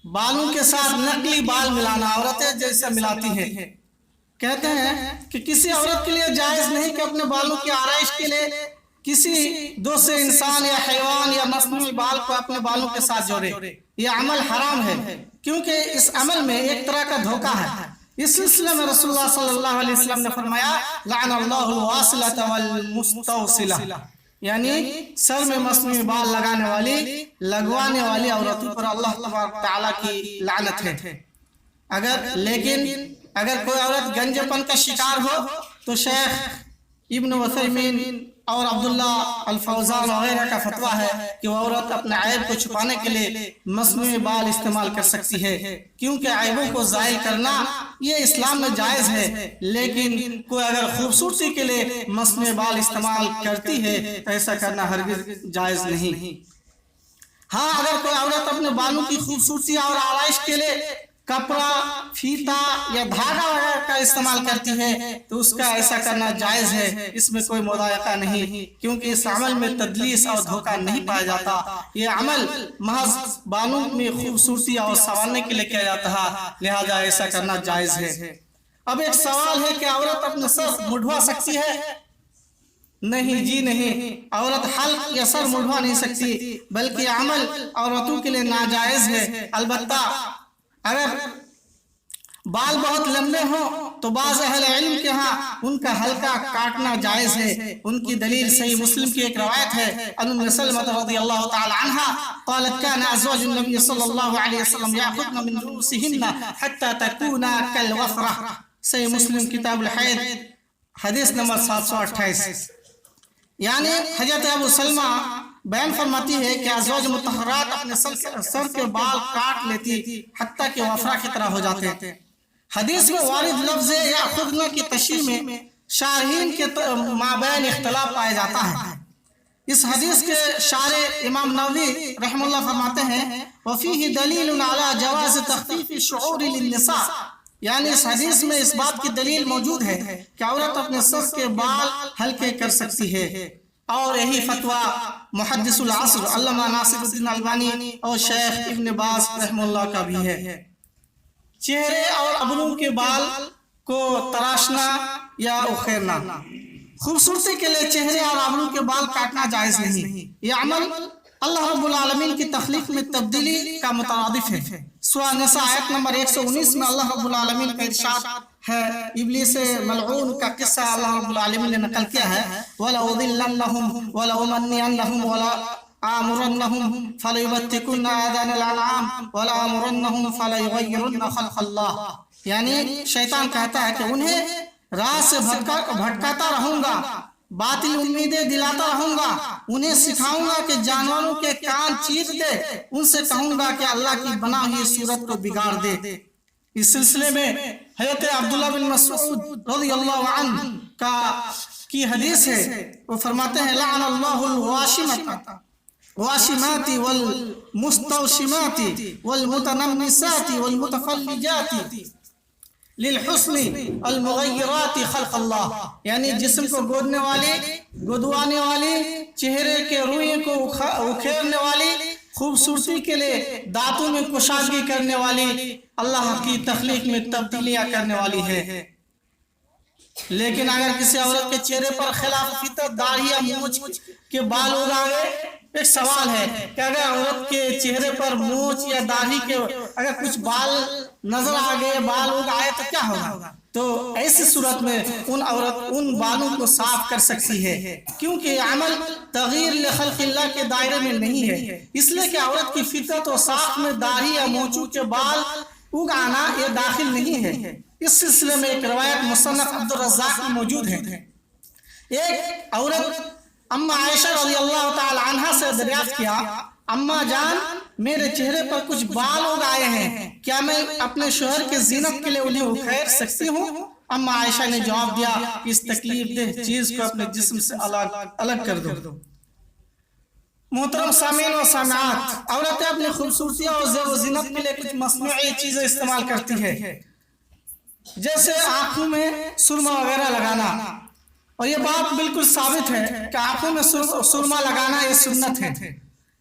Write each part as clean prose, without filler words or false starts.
بالوں کے ساتھ نقلی بال ملانا، عورتیں جیسے ملاتی ہیں. کہتے ہیں کہ کسی عورت کے لیے جائز نہیں کہ اپنے بالوں کی آرائش کے لیے کسی دوسرے انسان یا حیوان یا مصنوعی بال کو اپنے بالوں کے ساتھ جوڑے. یہ عمل حرام ہے کیونکہ اس عمل میں ایک طرح کا دھوکہ ہے. اس سلسلے میں رسول اللہ صلی اللہ علیہ وسلم نے فرمایا لعن اللہ الواصلۃ والمستوصلہ، یعنی سر میں مصنوعی بال لگانے والی لگوانے والی عورتوں پر اللہ تبارک تعالیٰ کی لعنت ہے. لیکن اگر کوئی عورت گنج پن کا شکار ہو تو شیخ ابن عثیمین اور عبداللہ الفوزان وغیرہ کا فتویٰ ہے کہ وہ عورت اپنے عیب کو چھپانے کے لیے مصنوعی بال استعمال کر سکتی ہے، کیونکہ عیبوں کو زائل کرنا یہ اسلام میں جائز ہے. لیکن کوئی اگر خوبصورتی کے لیے مصنوعی بال استعمال کرتی ہے تو ایسا کرنا ہرگز جائز نہیں. ہاں، اگر کوئی عورت اپنے بالوں کی خوبصورتی اور آرائش کے لیے کپڑا، فیتا یا دھاگا وغیرہ کا استعمال کرتی ہے تو اس کا ایسا کرنا جائز ہے. اس میں کوئی مضائقہ نہیں، کیونکہ اس عمل میں تدلیس اور دھوکہ نہیں پایا جاتا. یہ عمل محض بالوں میں خوبصورتی اور سنوارنے کے لیے کیا جاتا ہے، لہذا ایسا کرنا جائز ہے. اب ایک سوال ہے کہ عورت اپنے سر مڈوا سکتی ہے؟ نہیں جی نہیں، عورت حلق یا سر مڈوا نہیں سکتی، بلکہ عمل عورتوں کے لیے ناجائز ہے. البتہ اگر بال بہت لمبے ہوں تو بعض اہل علم کے ہاں ان کا حلقہ کاٹنا جائز ہے. ان کی دلیل صحیح مسلم کی ایک روایت ہے ام سلمۃ رضی اللہ تعالی عنہا قالت كان ازواج النبي صلی اللہ علیہ وسلم ياخذن من رؤوسهن حتى تكون كالوفرة. صحیح مسلم کتاب الحید حدیث نمبر 728. یعنی حضرت ابو سلمہ بیان فرماتی ہے کہ ازواج مطہرات اپنے سر کے بال کاٹ لیتی حتیٰ کہ وفرا کی طرح ہو جاتے. حدیث میں وارد لفظ یاخذن کی تشریح میں شارحین کے مابین اختلاف پایا جاتا ہے. اس حدیث کے شارح امام نووی رحمہ اللہ فرماتے ہیں وفیہ دلیل علی جواز تخفیف الشعور للنساء، یعنی اس حدیث میں اس بات کی دلیل موجود ہے کہ عورت اپنے سر کے بال ہلکے کر سکتی ہے. اور یہی فتویٰ محدث العصر علامہ ناصر الدین البانی اور شیخ ابن باز رحمہ اللہ کا بھی ہے. چہرے اور ابرو کے بال کو تراشنا یا اخیرنا، خوبصورتی کے لیے چہرے اور ابرو کے بال کاٹنا جائز نہیں. یہ عمل اللہ رب العالمین کی تخلیق میں تبدیلی کا مترادف ہے. سورہ نساء آیت نمبر 119 میں اللہ رب العالمین کا ارشاد ہے، ابلیس ملعون کا قصہ اللہ رب العالمین نے نقل کیا ہے وَلَأُضِلَّنَّهُمْ وَلَأُمَنِّيَنَّهُمْ وَلَآمُرَنَّهُمْ فَلَيُبَتِّكُنَّ آذَانَ الْأَنْعَامِ وَلَآمُرَنَّهُمْ فَلَيُغَيِّرُنَّ خَلْقَ اللَّهِ. یعنی شیطان کہتا ہے کہ انہیں راہ سے بھٹکاتا رہوں گا، باطل امیدیں دلاتا رہوں گا، انہیں سکھاؤں گا کہ جانوروں کے کان چیر دے، ان سے کہوں گا کہ اللہ کی بنا ہوئی صورت کو بگاڑ دے. اس سلسلے میں حضرت عبداللہ بن مسعود رضی اللہ عنہ کی حدیث ہے، وہ فرماتے ہیں لعن اللہ الواشمات والمستوشمات والمتنمسات والمتفلجات للحسن المغیرات خلق اللہ، یعنی جسم کو گودنے والی، گدوانے والی، چہرے کے روئے کو اکھیرنے والی، خوبصورتی کے لیے دانتوں میں کشادگی کرنے والی، اللہ کی تخلیق میں تبدیلیاں کرنے والی ہے. لیکن اگر کسی عورت کے چہرے پر خلاف فطرت داڑھی یا مونچھ کے بال اگائے، ایک سوال ہے کہ اگر عورت کے چہرے پر مونچھ یا داڑھی کے اگر کچھ بال نظر آ گئے، بال اگائے تو کیا ہوگا؟ تو ایسی صورت میں عورت ان بالوں کو صاف کر سکتی ہے، کیونکہ یہ عمل تغییر لخلق اللہ کے دائرے میں نہیں ہے. اس لیے کہ عورت کی فطرت و ساخت میں داڑھی یا مونچھوں کے بال اگانا یہ داخل نہیں ہے. اس سلسلے میں ایک روایت مصنف عبدالرزاق میں موجود ہے. ایک عورت اما عائشہ رضی اللہ تعالی عنہ سے دریافت کیا، اما جان میرے چہرے پر کچھ بال اگائے ہیں، کیا میں اپنے شوہر کے زینت کے لیے انہیں اکھیر سکتی ہوں؟ اما عائشہ نے جواب دیا کہ اس تکلیف دہ چیز کو اپنے جسم سے الگ کر دو. محترم سامعین و سامعات، عورتیں اپنی خوبصورتی اور زیب و زینت کے لیے کچھ مصنوعی چیزیں استعمال کرتی ہے، جیسے آنکھوں میں سرما وغیرہ لگانا، اور یہ بات بالکل ثابت ہے کہ آنکھوں میں سرما لگانا یہ سنت ہے.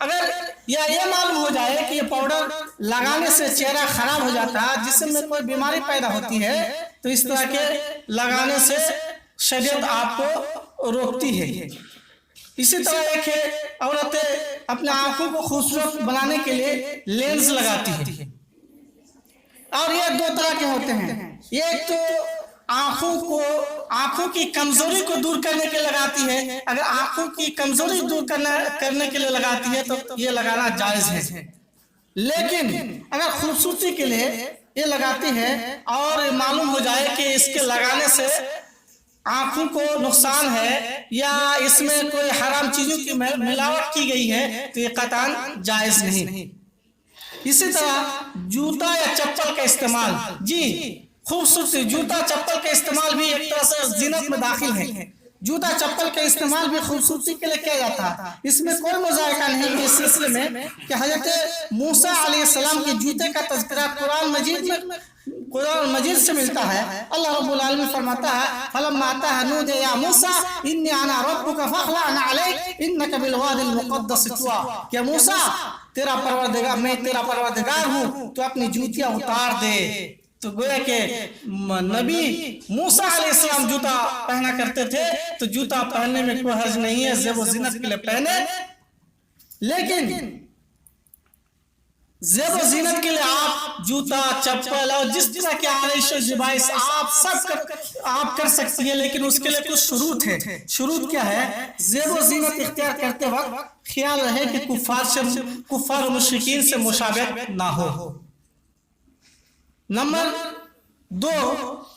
اگر یہ معلوم ہو جائے کہ یہ پاؤڈر لگانے سے چہرہ خراب ہو جاتا ہے، جسم میں کوئی بیماری پیدا ہوتی ہے، تو اس طرح کے لگانے سے شریعت آپ کو روکتی ہے۔ اسی طرح ایک ہے عورتیں اپنے آنکھوں کو خوبصورت بنانے کے لیے لینز لگاتی ہے، اور یہ دو طرح کے ہوتے ہیں۔ یہ ایک تو آنکھوں کی کمزوری کو دور کرنے کے لیے لگاتی ہے۔ اگر آنکھوں کی کمزوری دور کرنے کے لیے لگاتی ہے تو یہ لگانا جائز ہے، لیکن اگر خوبصورتی کے لیے یہ لگاتی ہے اور معلوم ہو جائے کہ اس کے لگانے سے آنکھوں کو نقصان ہے یا اس میں کوئی حرام چیزوں کی ملاوٹ کی گئی ہے، تو یہ قطعاً جائز نہیں۔ اسی طرح جوتا یا چپل کا استعمال، جی خوبصورتی جوتا چپل کا استعمال بھی ایک طرح سے زینت میں داخل ہے۔ جوتا چپل کا استعمال بھی خوبصورتی کے لیے کیا جاتا ہے، اس میں کوئی مذائقہ نہیں کہ اس سلسلے میں کہ حضرت موسیٰ علیہ السلام کے جوتے کا تذکرہ قرآن مجید سے ملتا ہے۔ اللہ رب العالمین فرماتا ہے فَلَمَّا أَتَاهَا نُودِيَ يَا مُوسَىٰ إِنِّي أَنَا رَبُّكَ فَاخْلَعْ نَعْلَيْكَ إِنَّكَ بِالْوَادِ الْمُقَدَّسِ طُوًى، کہ موسیٰ میں تیرا پروردگار ہوں، تو اپنی جوتیاں اتار دے۔ تو گویا کہ نبی موسیٰ علیہ السلام جوتا پہنا کرتے تھے، تو جوتا پہننے میں کوئی حرج نہیں ہے، زیب و زینت کے لیے پہنے، لیکن زیب و زینت کے لیے آپ جوتا چپل اور جس طرح کے آرائش و زیبائش آپ کر سکتی ہیں، لیکن اس کے لیے کچھ شروط ہے۔ شروط کیا ہے؟ زیب و زینت اختیار کرتے وقت خیال رہے کہ کفار و مشرکین سے مشابہت نہ ہو۔ نمبر 2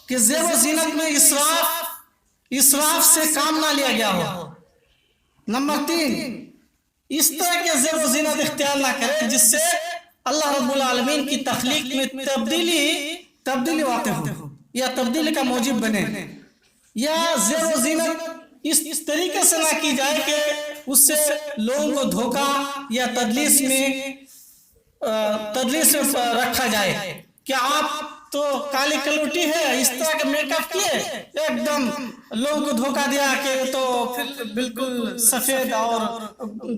کہ زیب و زینت میں اسراف سے کام نہ لیا گیا ہو۔ نمبر 3 اس طرح کے زیب و زینت اختیار نہ کرے جس سے اللہ رب العالمین کی تخلیق میں تبدیلی واقع ہو یا تبدیلی کا موجب بنے، یا زیب و زینت اس طریقے سے نہ کی جائے کہ اس سے لوگوں کو دھوکہ یا تدلیس میں رکھا جائے کہ آپ تو کالی کلوٹی ہے، اس طرح کے میک اپ کیے ایک دم لوگوں کو دھوکہ دیا کہ تو پھر بالکل سفید اور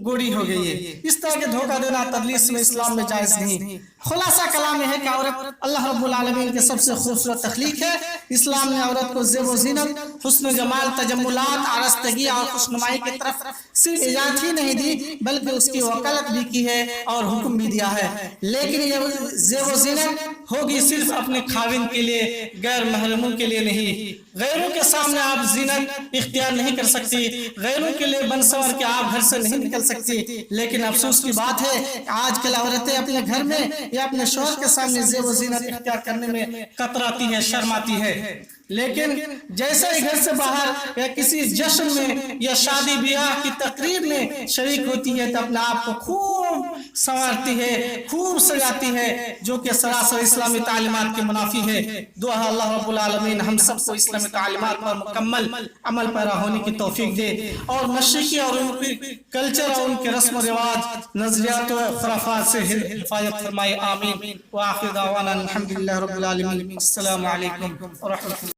گوری ہو گئی ہے۔ اس طرح کے دھوکہ دینا تدلیس میں اسلام میں جائز نہیں۔ خلاصہ کلام ہے کہ عورت اللہ رب العالمین کے سب سے خوبصورت تخلیق ہے۔ اسلام نے عورت کو زیب و زینت، حسن و جمال، تجملات، آرستگی اور خوشنمائی کی طرف صرف اجازت ہی نہیں دی بلکہ اس کی وکالت بھی کی ہے اور حکم بھی دیا ہے، لیکن یہ زیب و زینت ہوگی صرف اپنے خاوند کے لیے، غیر محرموں کے لیے نہیں۔ غیروں کے سامنے آپ زینت اختیار نہیں کر سکتی، غیروں کے لیے بن سور کے آپ گھر سے نہیں نکل سکتی، لیکن افسوس کی بات ہے آج کل عورتیں اپنے گھر میں یا اپنے شوہر کے سامنے زیب و زینت اختیار کرنے میں کتراتی ہے، شرماتی ہے، لیکن جیسے ہی گھر سے باہر یا کسی جشن میں یا شادی بیاہ کی تقریب میں شریک ہوتی ہے تو اپنے آپ کو خوب سنوارتی ہے، خوب سجاتی ہے، جو کہ سراسر اسلامی تعلیمات کے منافی ہے۔ دعا اللہ رب العالمین ہم سب کو اسلامی تعلیمات پر مکمل عمل پیرا ہونے کی توفیق دے، اور مشرقی اور ان کی کلچر اور ان کے رسم و رواج، نظریات و خرافات سے حفاظت فرمائے، آمین۔ وآخر دعوانا الحمدللہ رب العالمین۔ السلام علیکم ورحمۃ اللہ۔